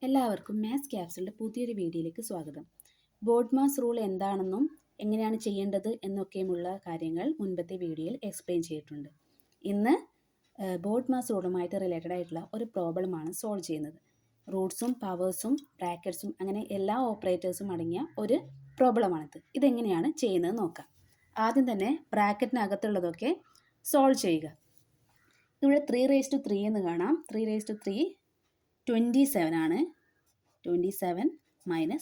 എല്ലാവർക്കും മാത്സ് ക്യാപ്സിൻ്റെ പുതിയൊരു വീഡിയോയിലേക്ക് സ്വാഗതം. ബോർഡ് മാസ് റൂൾ എന്താണെന്നും എങ്ങനെയാണ് ചെയ്യേണ്ടത് എന്നൊക്കെയുമുള്ള കാര്യങ്ങൾ മുൻപത്തെ വീഡിയോയിൽ എക്സ്പ്ലെയിൻ ചെയ്തിട്ടുണ്ട്. ഇന്ന് ബോർഡ് മാസ് റൂളുമായിട്ട് റിലേറ്റഡ് ആയിട്ടുള്ള ഒരു പ്രോബ്ലമാണ് സോൾവ് ചെയ്യുന്നത്. റൂട്ട്സും പവേഴ്സും ബ്രാക്കറ്റ്സും അങ്ങനെ എല്ലാ ഓപ്പറേറ്റേഴ്സും അടങ്ങിയ ഒരു പ്രോബ്ലമാണിത്. ഇതെങ്ങനെയാണ് ചെയ്യുന്നത് നോക്കാം. ആദ്യം തന്നെ ബ്രാക്കറ്റിനകത്തുള്ളതൊക്കെ സോൾവ് ചെയ്യുക. ഇവിടെ 3⁻³ എന്ന് കാണാം. 3⁻³ 27 ആണ്. 27 - 9.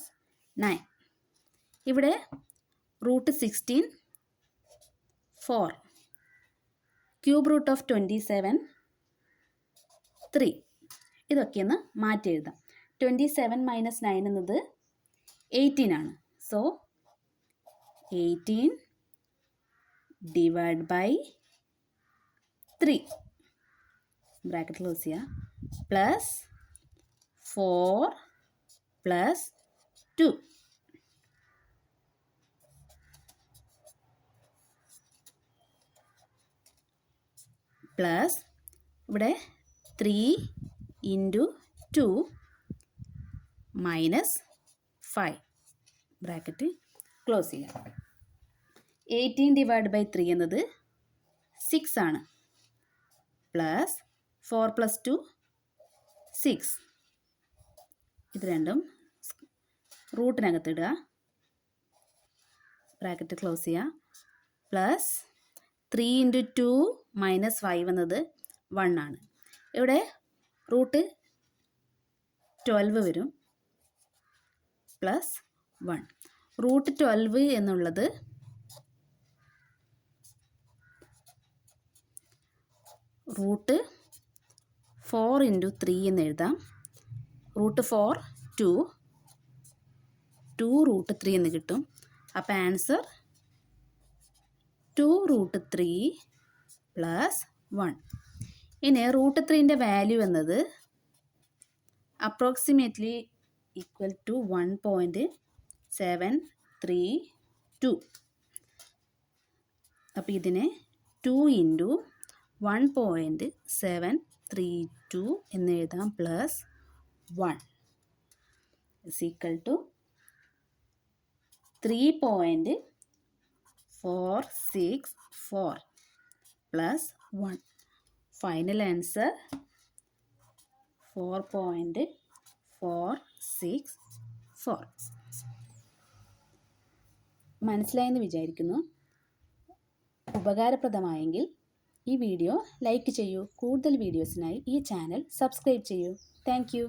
ഇവിടെ √16 4. Cube root of 27 3. ഇതൊക്കെ ഒന്ന് മാറ്റി എഴുതാം. 27 - 9 എന്നത് 18 ആണ്. സോ 18 / 3 ബ്രാക്കറ്റ് ക്ലോസ് ചെയ്യുക. പ്ലസ് 4 + 2 പ്ലസ് ഇവിടെ 3 × 2 - 5 ബ്രാക്കറ്റ് ക്ലോസ് ചെയ്യുക. 18 / 3 എന്നത് 6 ആണ്. പ്ലസ് 4 + 2 6. ഇത് രണ്ടും റൂട്ടിനകത്ത് ഇടുക. ബ്രാക്കറ്റ് ക്ലോസ് ചെയ്യുക. പ്ലസ് 3 × 2 - 5 എന്നത് 1 ആണ്. ഇവിടെ റൂട്ട് 12 വരും. പ്ലസ് 1. റൂട്ട് 12 എന്നുള്ളത് റൂട്ട് 4 × 3 എന്ന് എഴുതാം. √4 2 √3 എന്ന് കിട്ടും. അപ്പോൾ ആൻസർ 2√3 + 1. ഇനി √3ൻ്റെ വാല്യൂ എന്നത് അപ്രോക്സിമേറ്റ്ലി ഈക്വൽ ടു 1.732. അപ്പോൾ ഇതിനെ 2 × 1.732 എന്ന് എഴുതാം. Plus 1 = 3.464 plus 1. Final answer 4.464. മനസ്സിലായെന്ന് വിചാരിക്കുന്നു. ഉപകാരപ്രദമായെങ്കിൽ ഈ വീഡിയോ ലൈക്ക് ചെയ്യൂ. കൂടുതൽ വീഡിയോസിനായി ഈ ചാനൽ സബ്സ്ക്രൈബ് ചെയ്യൂ. Thank you.